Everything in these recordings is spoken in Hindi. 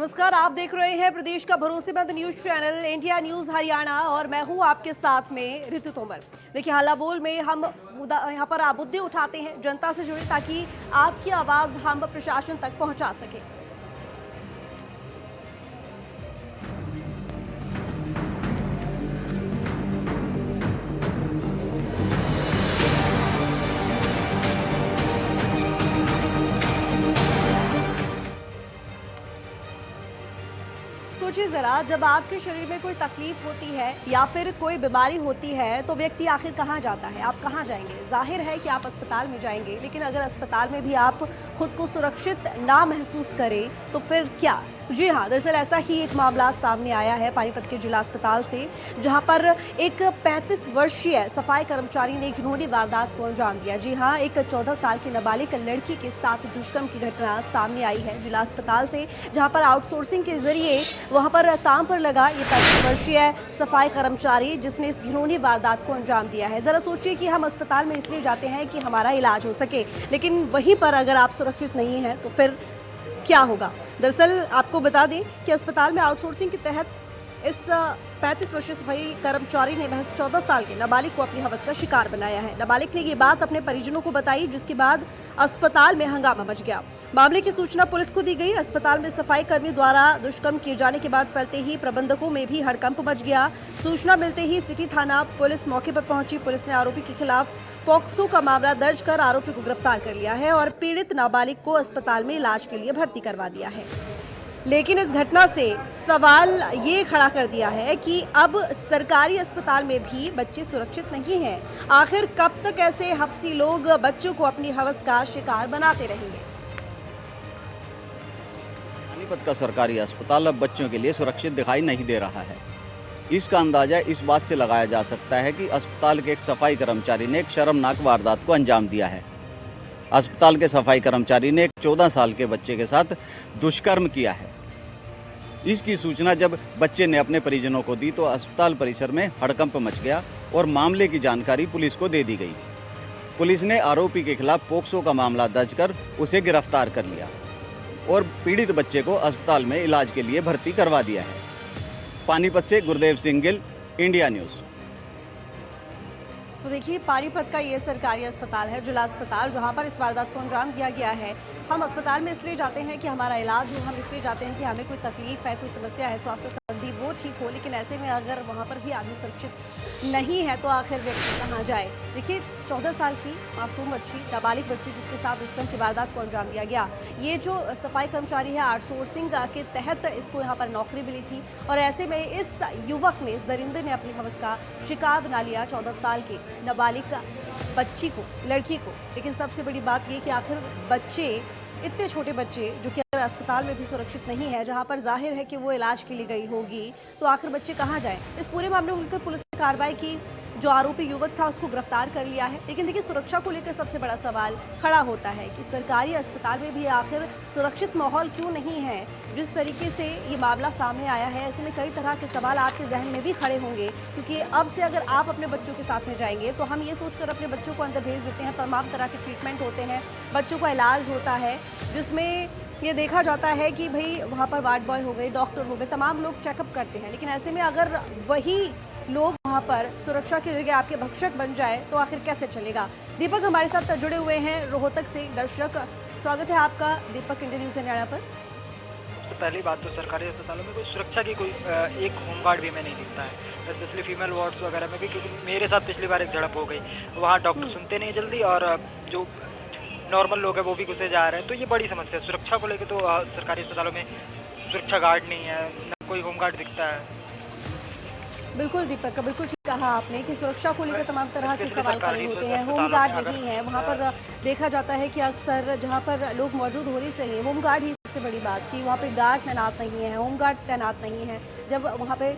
नमस्कार, आप देख रहे हैं प्रदेश का भरोसेमंद news channel India news Haryana और मैं हूं आपके साथ में ऋतु तोमर। देखिए, हल्ला बोल में हम यहाँ पर मुद्दे उठाते हैं जनता से जुड़े, ताकि आपकी आवाज हम प्रशासन तक पहुंचा सकें। सोचिए जरा, जब आपके शरीर में कोई तकलीफ होती है या फिर कोई बीमारी होती है तो व्यक्ति आखिर कहाँ जाता है? आप कहाँ जाएंगे? जाहिर है कि आप अस्पताल में जाएंगे, लेकिन अगर अस्पताल में भी आप खुद को सुरक्षित ना महसूस करें तो फिर क्या? जी हाँ, दरअसल ऐसा ही एक मामला सामने आया है पानीपत के जिला अस्पताल से, जहां पर एक 35 वर्षीय सफाई कर्मचारी ने घिनौनी वारदात को अंजाम दिया। जी हाँ, एक 14 साल की नाबालिग लड़की के साथ दुष्कर्म की घटना सामने आई है जिला अस्पताल से, जहां पर आउटसोर्सिंग के जरिए वहां पर काम पर लगा ये 35 वर्षीय सफाई कर्मचारी, जिसने इस घिनौनी वारदात को अंजाम दिया है। जरा सोचिए कि हम अस्पताल में इसलिए जाते हैं कि हमारा इलाज हो सके, लेकिन वहीं पर अगर आप सुरक्षित नहीं हैं तो फिर क्या होगा? दरअसल आपको बता दें कि अस्पताल में आउटसोर्सिंग के तहत इस 35 वर्षीय सफाई कर्मचारी ने महज 14 साल के नाबालिग को अपनी हवस का शिकार बनाया है। नाबालिग ने ये बात अपने परिजनों को बताई, जिसके बाद अस्पताल में हंगामा मच गया। मामले की सूचना पुलिस को दी गई। अस्पताल में सफाई कर्मी द्वारा दुष्कर्म किए जाने के बाद फैलते ही प्रबंधकों में भी हड़कंप मच गया। सूचना मिलते ही सिटी थाना पुलिस मौके पर पहुंची। पुलिस ने आरोपी के खिलाफ पॉक्सो का मामला दर्ज कर आरोपी को गिरफ्तार कर लिया है और पीड़ित नाबालिग को अस्पताल में इलाज के लिए भर्ती करवा दिया है। लेकिन इस घटना से सवाल ये खड़ा कर दिया है कि अब सरकारी अस्पताल में भी बच्चे सुरक्षित नहीं हैं। आखिर कब तक ऐसे हफ्सी लोग बच्चों को अपनी हवस का शिकार बनाते रहेंगे? पानीपत का सरकारी अस्पताल अब बच्चों के लिए सुरक्षित दिखाई नहीं दे रहा है। इसका अंदाजा इस बात से लगाया जा सकता है कि अस्पताल के एक सफाई कर्मचारी ने एक शर्मनाक वारदात को अंजाम दिया है। अस्पताल के सफाई कर्मचारी ने एक 14 साल के बच्चे के साथ दुष्कर्म किया है। इसकी सूचना जब बच्चे ने अपने परिजनों को दी तो अस्पताल परिसर में हड़कंप मच गया और मामले की जानकारी पुलिस को दे दी गई। पुलिस ने आरोपी के खिलाफ पॉक्सो का मामला दर्ज कर उसे गिरफ्तार कर लिया और पीड़ित बच्चे को अस्पताल में इलाज के लिए भर्ती करवा दिया है। पानीपत से गुरदेव सिंह गिल, इंडिया न्यूज़। तो देखिए, पानीपत का ये सरकारी अस्पताल है, जिला अस्पताल, जहां पर इस वारदात को अंजाम दिया गया है। हम अस्पताल में इसलिए जाते हैं कि हमारा इलाज हो, हम इसलिए जाते हैं कि हमें कोई तकलीफ है, कोई समस्या है स्वास्थ्य संबंधी, वो ठीक हो। लेकिन ऐसे में अगर वहां पर भी आदमी सुरक्षित नहीं है तो आखिर व्यक्ति कहाँ जाए? देखिए, 14 साल की मासूम बच्ची, नाबालिग बच्ची, जिसके साथ दुष्कर्म की वारदात को अंजाम दिया गया। ये जो सफाई कर्मचारी है, आउटसोर्सिंग के तहत इसको यहाँ पर नौकरी मिली थी और ऐसे में इस युवक ने, इस दरिंदे ने अपनी हवस का शिकार बना लिया 14 साल की नाबालिग बच्ची को, लड़की को। लेकिन सबसे बड़ी बात ये कि आखिर बच्चे, इतने छोटे बच्चे जो कि अगर अस्पताल में भी सुरक्षित नहीं है, जहां पर जाहिर है कि वो इलाज के लिए गई होगी, तो आखिर बच्चे कहां जाएं? इस पूरे मामले में पुलिस ने कार्रवाई की, जो आरोपी युवक था उसको गिरफ्तार कर लिया है। लेकिन देखिए, सुरक्षा को लेकर सबसे बड़ा सवाल खड़ा होता है कि सरकारी अस्पताल में भी आखिर सुरक्षित माहौल क्यों नहीं है? जिस तरीके से ये मामला सामने आया है, ऐसे में कई तरह के सवाल आपके जहन में भी खड़े होंगे, क्योंकि अब से अगर आप अपने बच्चों के साथ में जाएंगे तो हम ये सोचकर अपने बच्चों को अंदर भेज देते हैं। तमाम तरह के ट्रीटमेंट होते हैं, बच्चों का इलाज होता है, जिसमें ये देखा जाता है कि भाई वहाँ पर वार्ड बॉय हो गए, डॉक्टर हो गए, तमाम लोग चेकअप करते हैं। लेकिन ऐसे में अगर वही लोग वहाँ पर सुरक्षा की जगह आपके भक्षक बन जाए तो आखिर कैसे चलेगा? दीपक हमारे साथ जुड़े हुए हैं रोहतक से। दर्शक, स्वागत है आपका दीपक, इंडिया न्यूज़ हरियाणा पर। तो पहली बात तो सरकारी अस्पतालों में कोई सुरक्षा की कोई एक होमगार्ड भी हमें नहीं दिखता है, स्पेशली फीमेल वार्ड्स वगैरह में भी, क्योंकि मेरे साथ पिछली बार एक झड़प हो गई। वहाँ डॉक्टर सुनते नहीं जल्दी और जो नॉर्मल लोग हैं वो भी घुसे जा रहे हैं। तो ये बड़ी समस्या है। सुरक्षा को लेकर तो सरकारी अस्पतालों में सुरक्षा गार्ड नहीं है, न कोई होमगार्ड दिखता है। बिल्कुल दीपक, बिल्कुल ठीक कहा आपने कि सुरक्षा को लेकर तमाम तरह के सवाल खड़े होते हैं। होमगार्ड नहीं है वहाँ पर, देखा जाता है कि अक्सर जहाँ पर लोग मौजूद होने चाहिए, होमगार्ड ही सबसे बड़ी बात कि वहाँ पे गार्ड तैनात नहीं है, होमगार्ड तैनात नहीं है। जब वहाँ पे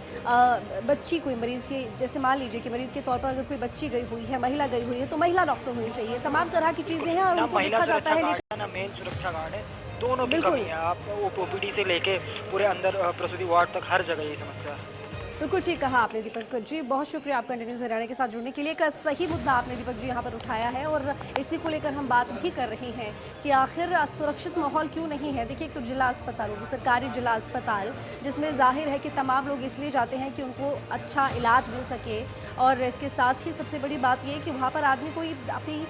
बच्ची, कोई मरीज़ की, जैसे मान लीजिए कि मरीज़ के तौर पर अगर कोई बच्ची गई हुई है, महिला गई हुई है, तो महिला डॉक्टर होनी चाहिए। तमाम तरह की चीज़ें हैं और उनको देखा जाता है, लेकिन मेल सुरक्षा गार्ड है, दोनों की कमी है। आप ओपीडी से लेके पूरे अंदर प्रसूति वार्ड तक हर जगह ये समस्या है। बिल्कुल ठीक कहा आपने दीपक जी, बहुत शुक्रिया आपका इंडिया न्यूज़ हरियाणा के साथ जुड़ने के लिए। एक सही मुद्दा आपने दीपक जी यहाँ पर उठाया है और इसी को लेकर हम बात भी कर रहे हैं कि आखिर सुरक्षित माहौल क्यों नहीं है। देखिए, एक तो जिला अस्पताल होगी, सरकारी जिला अस्पताल, जिसमें जाहिर है कि तमाम लोग इसलिए जाते हैं कि उनको अच्छा इलाज मिल सके, और इसके साथ ही सबसे बड़ी बात ये कि वहाँ पर आदमी कोई अपनी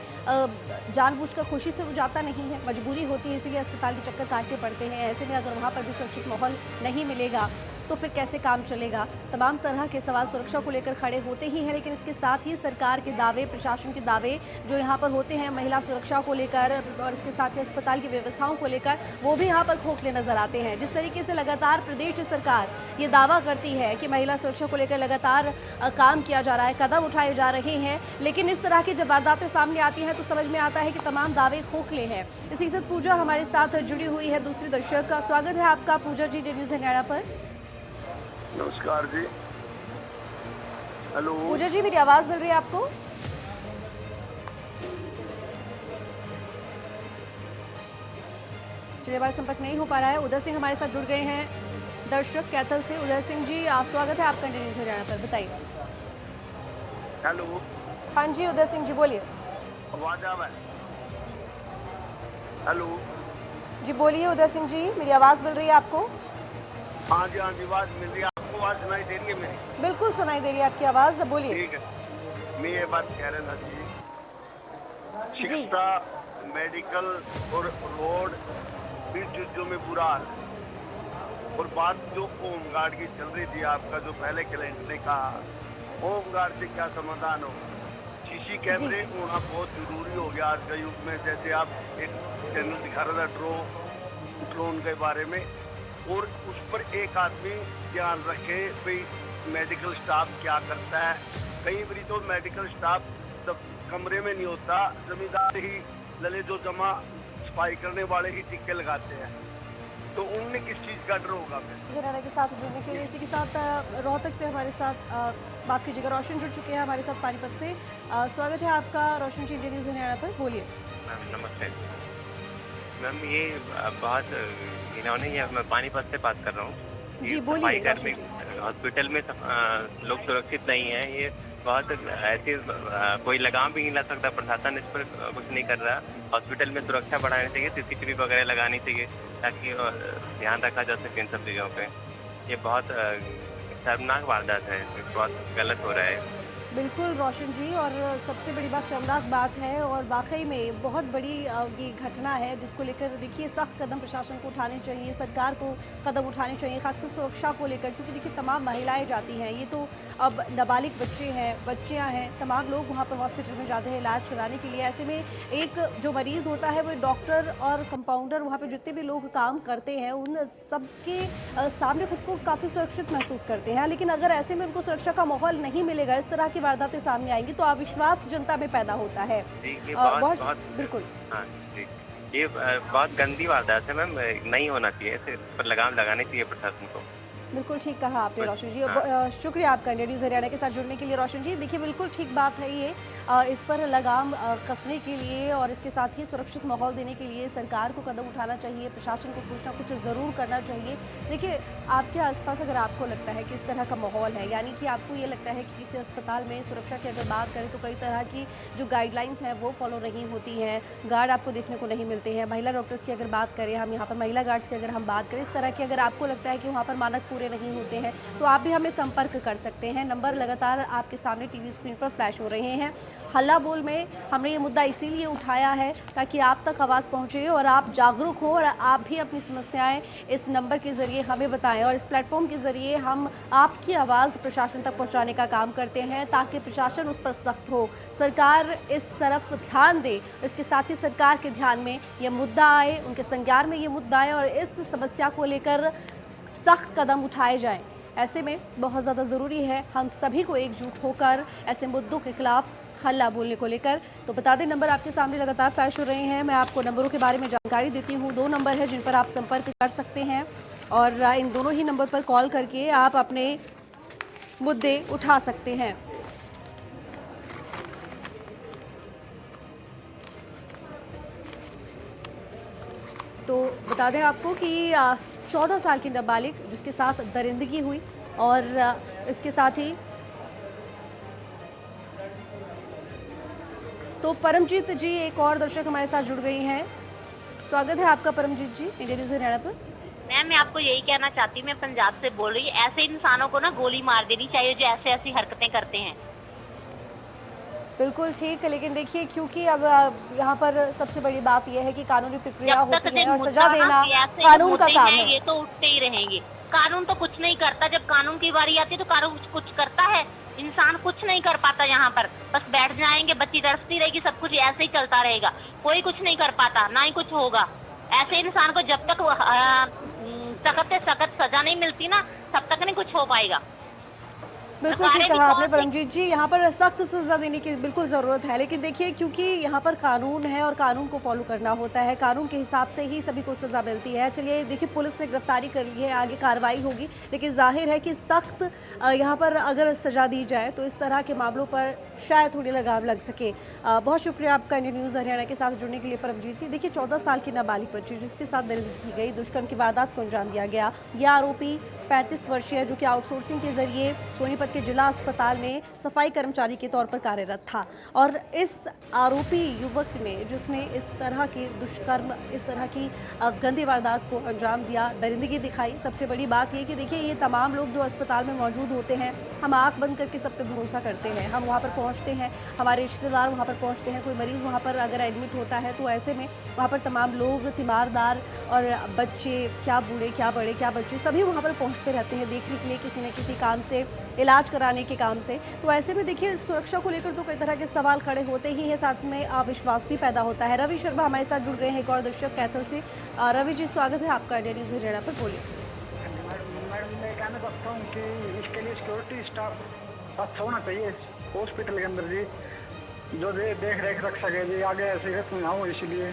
जानबूझकर खुशी से वो जाता नहीं है, मजबूरी होती है, इसीलिए अस्पताल के चक्कर काटने पड़ते हैं। ऐसे में अगर वहाँ पर भी सुरक्षित माहौल नहीं मिलेगा तो फिर कैसे काम चलेगा। तमाम तरह के सवाल सुरक्षा को लेकर खड़े होते ही हैं, लेकिन इसके साथ ही सरकार के दावे, प्रशासन के दावे जो यहाँ पर होते हैं महिला सुरक्षा को लेकर और इसके साथ ही अस्पताल की व्यवस्थाओं को लेकर, वो भी यहाँ पर खोखले नजर आते हैं। जिस तरीके से लगातार प्रदेश सरकार ये दावा करती है कि महिला सुरक्षा को लेकर लगातार काम किया जा रहा है, कदम उठाए जा रहे हैं, लेकिन इस तरह की जब वारदातें सामने आती हैं तो समझ में आता है कि तमाम दावे खोखले हैं। इसी से पूजा हमारे साथ जुड़ी हुई है, दूसरी दर्शक का स्वागत है आपका पूजा जी इंडिया न्यूज़ हरियाणा पर। नमस्कार जी। हेलो पूजा जी, मेरी आवाज मिल रही है आपको? चलिए, हमारा संपर्क नहीं हो पा रहा है। उदय सिंह हमारे साथ जुड़ गए हैं दर्शक कैथल से। उदय सिंह जी, स्वागत है आपका इंडिया न्यूज़ हरियाणा पर, बताइए। हेलो, हाँ जी उदय सिंह जी, बोलिए। आवाज आ रहा है? हेलो जी बोलिए उदय सिंह जी, मेरी आवाज मिल रही है आपको? हाँ जी, आवाज मिल रही है आपको? आवाज सुनाई दे रही है मेरी? बिल्कुल सुनाई दे रही है आपकी आवाज, बोलिए। ठीक है, मैं ये बात कह रहा था जी, शिक्षा, मेडिकल और रोड, इन चीजों में बुरा हाल है। और बात जो होमगार्ड की चल रही थी, आपका जो पहले कैलेंडर ने कहा, होमगार्ड से क्या समाधान हो? सीसी कैमरे होना बहुत जरूरी हो गया आज के युग में। जैसे आप एक चैनल दिखा रहा था ड्रोन के बारे में, और उस पर एक आदमी ध्यान रखे भाई मेडिकल स्टाफ क्या करता है। कई बार तो मेडिकल स्टाफ जब कमरे में नहीं होता, जमींदार ही लले जो जमा सफाई करने वाले ही टिक्के लगाते हैं, तो उनने किस चीज़ का डर होगा? हरियाणा के साथ जुड़ने के लिए, इसी के साथ रोहतक से हमारे साथ माफ कीजिएगा रोशन जुड़ चुके हैं हमारे साथ पानीपत से। स्वागत है आपका रोशन जी इंडिया न्यूज़ हरियाणा पर, बोलिए। मैम नमस्ते मैम, ये बात इन्होंने ये मैं पानीपत से बात कर रहा हूँ। जी बोलिए। हॉस्पिटल में लोग सुरक्षित नहीं है, ये बहुत ऐसे कोई लगाम भी नहीं ला सकता, प्रशासन इस पर कुछ नहीं कर रहा। हॉस्पिटल में सुरक्षा बढ़ानी चाहिए, सीसीटीवी वगैरह लगानी चाहिए ताकि ध्यान रखा जा सके इन सब चीज़ों पे। ये बहुत शर्मनाक वारदात है, बहुत गलत हो रहा है। बिल्कुल रोशन जी, और सबसे बड़ी बात शर्मनाक बात है और वाकई में बहुत बड़ी ये घटना है जिसको लेकर देखिए सख्त कदम प्रशासन को उठाने चाहिए, सरकार को कदम उठाने चाहिए, खासकर सुरक्षा को लेकर, क्योंकि देखिए तमाम महिलाएं जाती हैं, ये तो अब नाबालिग बच्चे हैं, बच्चियां हैं, तमाम लोग वहाँ पर हॉस्पिटल में जाते हैं इलाज कराने के लिए। ऐसे में एक जो मरीज़ होता है वो डॉक्टर और कंपाउंडर, वहाँ पर जितने भी लोग काम करते हैं, उन सबके सामने खुद को काफ़ी सुरक्षित महसूस करते हैं, लेकिन अगर ऐसे में उनको सुरक्षा का माहौल नहीं मिलेगा, इस तरह की वारदातें सामने आएंगी तो अविश्वास जनता में पैदा होता है। बहुत बिल्कुल। हाँ जी, ये बहुत गंदी वारदात है मैम, नहीं होना चाहिए, इस पर लगाम लगानी चाहिए प्रशासन को। बिल्कुल ठीक कहा आपने रोशन जी। शुक्रिया आपका इंडिया न्यूज़ हरियाणा के साथ जुड़ने के लिए रोशन जी। देखिए बिल्कुल ठीक बात है ये, इस पर लगाम कसने के लिए और इसके साथ ही सुरक्षित माहौल देने के लिए सरकार को कदम उठाना चाहिए, प्रशासन को कुछ ना कुछ ज़रूर करना चाहिए। देखिए आपके आसपास अगर आपको लगता है कि इस तरह का माहौल है, यानी कि आपको ये लगता है कि किसी अस्पताल में सुरक्षा की अगर बात करें तो कई तरह की जो गाइडलाइंस हैं वो फॉलो नहीं होती हैं, गार्ड आपको देखने को नहीं मिलते हैं, महिला डॉक्टर्स की अगर बात करें, हम यहाँ पर महिला गार्ड्स की अगर हम बात करें, इस तरह की अगर आपको लगता है कि वहाँ पर मानक पूरे नहीं होते हैं तो आप भी हमें संपर्क कर सकते हैं। नंबर लगातार आपके सामने टीवी स्क्रीन पर फ्लैश हो रहे हैं। हल्ला बोल में हमने ये मुद्दा इसीलिए उठाया है ताकि आप तक आवाज़ पहुंचे और आप जागरूक हो और आप भी अपनी समस्याएं इस नंबर के ज़रिए हमें बताएं, और इस प्लेटफॉर्म के ज़रिए हम आपकी आवाज़ प्रशासन तक पहुंचाने का काम करते हैं ताकि प्रशासन उस पर सख्त हो, सरकार इस तरफ ध्यान दे, इसके साथ ही सरकार के ध्यान में ये मुद्दा आए, उनके संज्ञान में ये मुद्दा आए और इस समस्या को लेकर सख्त कदम उठाए जाएँ। ऐसे में बहुत ज़्यादा ज़रूरी है हम सभी को एकजुट होकर ऐसे मुद्दों के खिलाफ हल्ला बोलने को लेकर। तो बता दें नंबर आपके सामने लगातार फ्लैश हो रहे हैं, मैं आपको नंबरों के बारे में जानकारी देती हूँ। 2 नंबर है जिन पर आप संपर्क कर सकते हैं और इन दोनों ही नंबर पर कॉल करके आप अपने मुद्दे उठा सकते हैं। तो बता दें आपको कि 14 साल की नाबालिग जिसके साथ दरिंदगी हुई और इसके साथ ही तो परमजीत जी एक और दर्शक हमारे साथ जुड़ गई हैं। स्वागत है आपका परमजीत जी इंडिया न्यूज़ हरियाणा पर। मैम मैं आपको यही कहना चाहती हूँ, मैं पंजाब से बोल रही हूँ, ऐसे इंसानों को ना गोली मार देनी चाहिए जो ऐसे ऐसी हरकतें करते हैं। बिल्कुल ठीक है, लेकिन देखिए क्योंकि अब यहाँ पर सबसे बड़ी बात यह है कि कानूनी प्रक्रिया होती है और सजा देना कानून का काम है। ये तो उठते ही रहेंगे। कानून तो कुछ नहीं करता, जब कानून की बारी आती है तो कानून कुछ करता है? इंसान कुछ नहीं कर पाता। यहाँ पर बस बैठ जाएंगे, बच्ची तरसती रहेगी, सब कुछ ऐसे ही चलता रहेगा, कोई कुछ नहीं कर पाता, ना ही कुछ होगा। ऐसे इंसान को जब तक सख्त से सख्त सजा नहीं मिलती ना, तब तक नहीं कुछ हो पाएगा। बिल्कुल ठीक कहा आपने परमजीत जी, यहाँ पर सख्त सजा देने की बिल्कुल ज़रूरत है, लेकिन देखिए क्योंकि यहाँ पर कानून है और कानून को फॉलो करना होता है, कानून के हिसाब से ही सभी को सजा मिलती है। चलिए देखिए पुलिस ने गिरफ्तारी कर ली है, आगे कार्रवाई होगी, लेकिन जाहिर है कि सख्त यहाँ पर अगर सजा दी जाए तो इस तरह के मामलों पर शायद थोड़ी लगाम लग सके। बहुत शुक्रिया आपका इंडिया न्यूज़ हरियाणा के साथ जुड़ने के लिए परमजीत जी। देखिए 14 साल की नाबालिग बच्ची जिसके साथ दरिंदगी की गई, दुष्कर्म की वारदात को अंजाम दिया गया, यह आरोपी 35 वर्षीय जो कि आउटसोर्सिंग के जरिए सोनीपत के जिला अस्पताल में सफाई कर्मचारी के तौर पर कार्यरत था। और इस आरोपी युवक ने जिसने इस तरह के दुष्कर्म, इस तरह की गंदी वारदात को अंजाम दिया, दरिंदगी दिखाई। सबसे बड़ी बात ये कि देखिए ये तमाम लोग जो अस्पताल में मौजूद होते हैं, हम आंख बंद करके सब पे भरोसा करते हैं, हम वहाँ पर पहुँचते हैं, हमारे रिश्तेदार वहाँ पर पहुँचते हैं, कोई मरीज़ वहाँ पर अगर एडमिट होता है तो ऐसे में वहाँ पर तमाम लोग, तीमारदार और बच्चे, क्या बूढ़े क्या बड़े क्या बच्चे, सभी वहाँ पर पहुँचते रहते हैं देखने के लिए किसी न किसी काम से, इलाज कराने के काम से। तो ऐसे में देखिए सुरक्षा को लेकर तो कई तरह के सवाल खड़े होते ही हैं, साथ में अविश्वास भी पैदा होता है। रवि शर्मा हमारे साथ जुड़ गए हैं, एक और दर्शक कैथल से। रवि जी स्वागत है आपका इंडिया न्यूज़ हरियाणा पर, बोलिए। मैडम मैं कहना चाहता हूँ कि इसके लिए सिक्योरिटी स्टाफ अच्छा होना चाहिए हॉस्पिटल के अंदर जी, जो देख रेख रख सके जी, आगे ऐसे ना हो, इसलिए।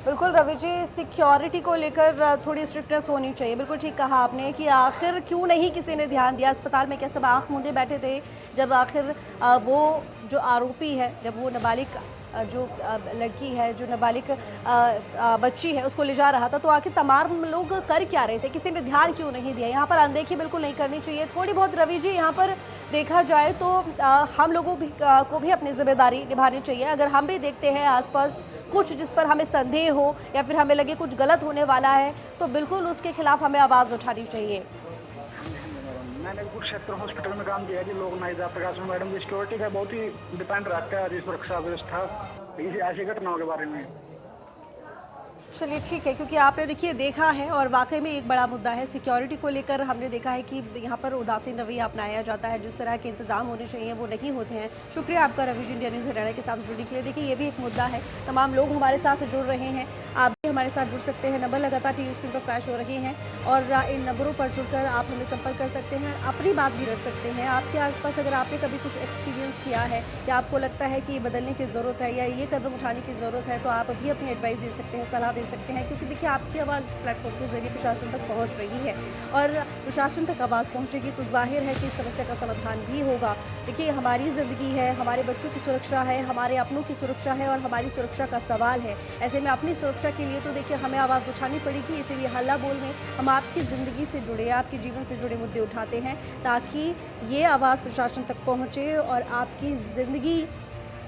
बिल्कुल रवि जी, सिक्योरिटी को लेकर थोड़ी स्ट्रिक्टनेस होनी चाहिए। बिल्कुल ठीक कहा आपने कि आखिर क्यों नहीं किसी ने ध्यान दिया। अस्पताल में क्या सब आंख मूंदे बैठे थे जब आखिर वो जो आरोपी है, जब वो नाबालिग जो लड़की है, जो नाबालिग बच्ची है, उसको ले जा रहा था, तो आखिर तमाम लोग कर क्या रहे थे, किसी ने ध्यान क्यों नहीं दिया। यहाँ पर अनदेखी बिल्कुल नहीं करनी चाहिए। थोड़ी बहुत रवि जी यहाँ पर देखा जाए तो हम लोगों को भी अपनी जिम्मेदारी निभानी चाहिए। अगर हम भी देखते हैं आसपास कुछ जिस पर हमें संदेह हो या फिर हमें लगे कुछ गलत होने वाला है, तो बिल्कुल उसके खिलाफ हमें आवाज़ उठानी चाहिए। मैंने कुरुक्षेत्र हॉस्पिटल में काम किया जी, लोग नहीं जा प्रकाश में मैडम, सिक्योरिटी का बहुत ही डिपेंड रहता है सुरक्षा व्यवस्था ऐसी घटनाओं के बारे में। चलिए ठीक है, क्योंकि आपने देखिए देखा है और वाकई में एक बड़ा मुद्दा है सिक्योरिटी को लेकर। हमने देखा है कि यहाँ पर उदासीन रवैया अपनाया जाता है, जिस तरह के इंतजाम होने चाहिए वो नहीं होते हैं। शुक्रिया आपका रवि जी इंडिया न्यूज़ हरियाणा के साथ जुड़ने के लिए। देखिए ये भी एक मुद्दा है, तमाम लोग हमारे साथ जुड़ रहे हैं, आप भी हमारे साथ जुड़ सकते हैं। नंबर लगातार टीवी स्क्रीन पर फ्लैश हो रहे हैं और इन नंबरों पर जुड़कर आप हमें संपर्क कर सकते हैं, अपनी बात भी रख सकते हैं। आपके आसपास अगर आपने कभी कुछ एक्सपीरियंस किया है या आपको लगता है कि बदलने की ज़रूरत है या ये कदम उठाने की ज़रूरत है, तो आप भी अपनी एडवाइस दे सकते हैं, सलाह दे सकते हैं। क्योंकि देखिए आपकी आवाज़ इस प्लेटफॉर्म के जरिए प्रशासन तक पहुंच रही है और प्रशासन तक आवाज़ पहुंचेगी तो जाहिर है कि इस समस्या का समाधान भी होगा। देखिए हमारी ज़िंदगी है, हमारे बच्चों की सुरक्षा है, हमारे अपनों की सुरक्षा है और हमारी सुरक्षा का सवाल है। ऐसे में अपनी सुरक्षा के लिए तो देखिए हमें आवाज़ उठानी पड़ेगी। इसीलिए हल्ला बोल में हम आपकी ज़िंदगी से जुड़े, आपके जीवन से जुड़े मुद्दे उठाते हैं ताकि ये आवाज़ प्रशासन तक पहुँचे और आपकी ज़िंदगी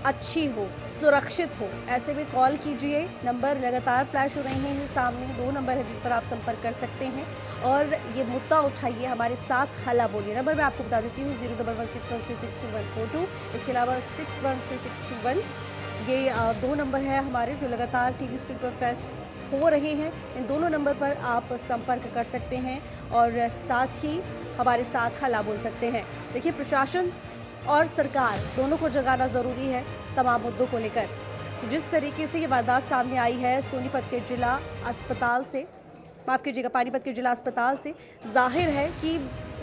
अच्छी हो, सुरक्षित हो। ऐसे में कॉल कीजिए, नंबर लगातार फ्लैश हो रहे हैं सामने, 2 नंबर है जिन पर आप संपर्क कर सकते हैं और ये मुद्दा उठाइए, हमारे साथ हल्ला बोलिए। नंबर मैं आपको बता देती हूँ 01161362142, इसके अलावा 613621, ये 2 नंबर है हमारे जो लगातार टीवी स्क्रीन पर फ्लैश हो रहे हैं। इन दोनों नंबर पर आप संपर्क कर सकते हैं और साथ ही हमारे साथ हल्ला बोल सकते हैं। देखिए प्रशासन और सरकार दोनों को जगाना ज़रूरी है तमाम मुद्दों को लेकर। जिस तरीके से ये वारदात सामने आई है सोनीपत के जिला अस्पताल से, माफ़ कीजिएगा पानीपत के जिला अस्पताल से, जाहिर है कि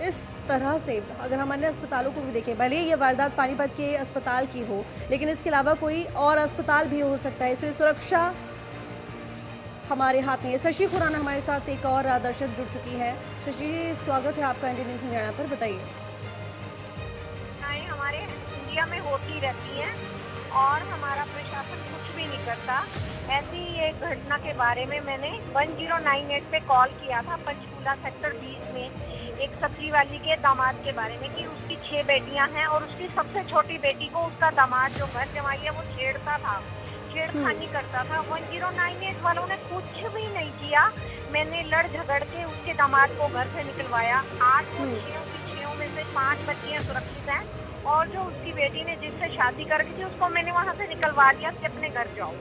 इस तरह से अगर हम अन्य अस्पतालों को भी देखें, भले ये वारदात पानीपत के अस्पताल की हो लेकिन इसके अलावा कोई और अस्पताल भी हो सकता है, इसलिए सुरक्षा हमारे हाथ में है। शशि खुराना हमारे साथ एक और दर्शक जुड़ चुकी है। शशि स्वागत है आपका इंडिया न्यूज़ हरियाणा पर, बताइए। हमारे इंडिया में होती रहती हैं और हमारा प्रशासन कुछ भी नहीं करता। ऐसी एक घटना के बारे में मैंने 1098 पे कॉल किया था पंचकूला सेक्टर 20 में। एक सब्जी वाली के दामाद के बारे में कि उसकी 6 बेटियां हैं और उसकी सबसे छोटी बेटी को उसका दामाद जो घर जमाई है वो छेड़ता था, छेड़खानी करता था। 1098 वालों ने कुछ भी नहीं किया। मैंने लड़ झगड़ के उसके दामाद को घर से निकलवाया। 8 और 6 में से 5 बच्चियां सुरक्षित हैं और जो उसकी बेटी ने जिससे शादी कर दी थी उसको मैंने वहाँ से निकलवा दिया कि अपने घर जाओ।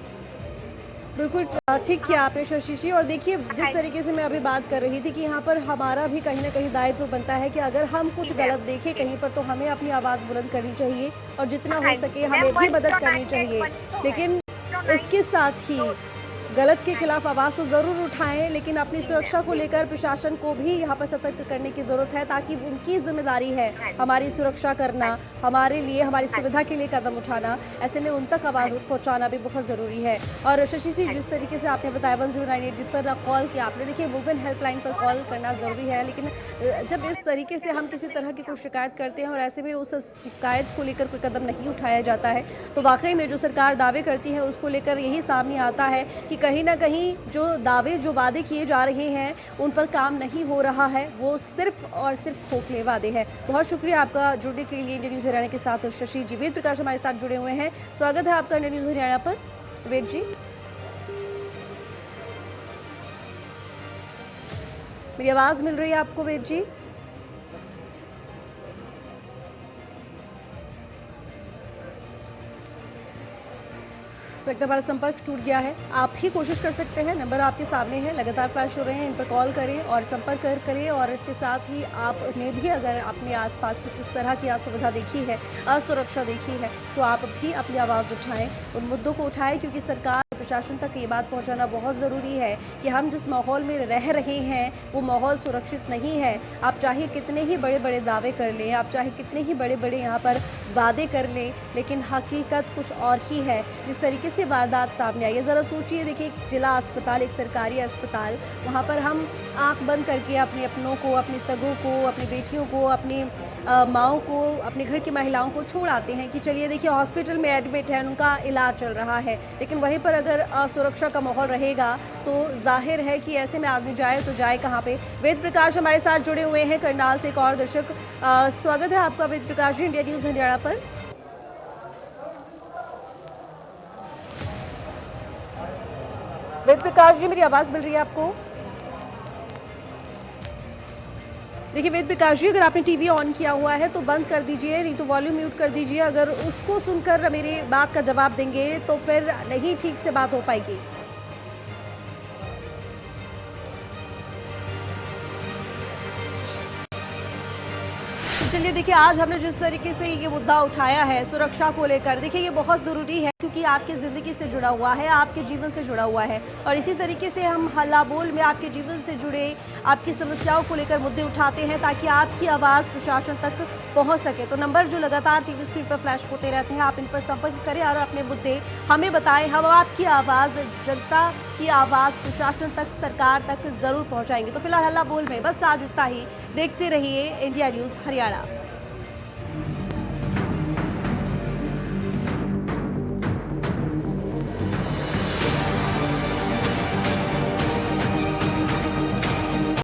बिल्कुल ठीक किया आपने शशि जी। और देखिए जिस तरीके से मैं अभी बात कर रही थी कि यहाँ पर हमारा भी कहीं ना कहीं दायित्व बनता है कि अगर हम कुछ गलत देखें कहीं पर तो हमें अपनी आवाज़ बुलंद करनी चाहिए और जितना हो सके हमें भी मदद करनी चाहिए। लेकिन इसके साथ ही गलत के खिलाफ आवाज़ तो ज़रूर उठाएं, लेकिन अपनी सुरक्षा को लेकर प्रशासन को भी यहाँ पर सतर्क करने की ज़रूरत है, ताकि उनकी जिम्मेदारी है हमारी सुरक्षा करना, हमारे लिए हमारी सुविधा के लिए कदम उठाना। ऐसे में उन तक आवाज़ पहुँचाना भी बहुत ज़रूरी है। और शशि जी, जिस तरीके से आपने बताया 1098 जिस पर कॉल किया आपने, देखिए वुमेन हेल्पलाइन पर कॉल करना ज़रूरी है, लेकिन जब इस तरीके से हम किसी तरह की कोई शिकायत करते हैं और ऐसे में उस शिकायत को लेकर कोई कदम नहीं उठाया जाता है तो वाकई में जो सरकार दावे करती है उसको लेकर यही सामने आता है कि कहीं ना कहीं जो दावे जो वादे किए जा रहे हैं उन पर काम नहीं हो रहा है, वो सिर्फ और सिर्फ खोखले वादे हैं। बहुत शुक्रिया आपका जुड़ने के लिए इंडिया न्यूज़ हरियाणा के साथ शशि जी। वेद प्रकाश हमारे साथ जुड़े हुए हैं, स्वागत है आपका इंडिया न्यूज़ हरियाणा पर। वेद जी, मेरी आवाज़ मिल रही है आपको वेद जी? लगता है हमारा संपर्क टूट गया है। आप ही कोशिश कर सकते हैं, नंबर आपके सामने है, लगातार फ्लैश हो रहे हैं, इन पर कॉल करें और संपर्क करें। और इसके साथ ही आपने भी अगर अपने आसपास कुछ उस तरह की असुविधा देखी है, असुरक्षा देखी है, तो आप भी अपनी आवाज़ उठाएं, उन मुद्दों को उठाएं, क्योंकि सरकार प्रशासन तक ये बात पहुंचाना बहुत ज़रूरी है कि हम जिस माहौल में रह रहे हैं वो माहौल सुरक्षित नहीं है। आप चाहे कितने ही बड़े बड़े दावे कर लें, आप चाहे कितने ही बड़े बड़े यहाँ पर वादे कर लें, लेकिन हकीकत कुछ और ही है। जिस तरीके से वारदात सामने आई है, ज़रा सोचिए, देखिए एक जिला अस्पताल, एक सरकारी अस्पताल, वहाँ पर हम आंख बंद करके अपने अपनों को, अपने सगों को, अपनी बेटियों को, अपनी माँओं को, अपने घर की महिलाओं को छोड़ आते हैं कि चलिए देखिए हॉस्पिटल में एडमिट है, उनका इलाज चल रहा है। लेकिन वहीं पर अगर असुरक्षा का माहौल रहेगा तो जाहिर है कि ऐसे में आदमी जाए तो जाए कहाँ पे। वेद प्रकाश हमारे साथ जुड़े हुए हैं करनाल से, एक और दर्शक। स्वागत है आपका वेद प्रकाश जी इंडिया न्यूज़ हरियाणा पर। वेद प्रकाश जी, मेरी आवाज़ मिल रही है आपको? देखिए वेद प्रकाश जी, अगर आपने टीवी ऑन किया हुआ है तो बंद कर दीजिए, नहीं तो वॉल्यूम म्यूट कर दीजिए। अगर उसको सुनकर मेरी बात का जवाब देंगे तो फिर नहीं ठीक से बात हो पाएगी। चलिए देखिए, आज हमने जिस तरीके से ये मुद्दा उठाया है सुरक्षा को लेकर, देखिए ये बहुत ज़रूरी है क्योंकि आपकी ज़िंदगी से जुड़ा हुआ है, आपके जीवन से जुड़ा हुआ है। और इसी तरीके से हम हल्ला बोल में आपके जीवन से जुड़े आपकी समस्याओं को लेकर मुद्दे उठाते हैं ताकि आपकी आवाज़ प्रशासन तक पहुंच सके। तो नंबर जो लगातार टीवी स्क्रीन पर फ्लैश होते रहते हैं, आप इन पर संपर्क करें और अपने मुद्दे हमें बताएं। हम आपकी आवाज़, जनता की आवाज़ प्रशासन तक, सरकार तक ज़रूर पहुँचाएंगे। तो फिलहाल हल्ला बोल में बस आज इतना ही। देखते रहिए इंडिया न्यूज़ हरियाणा।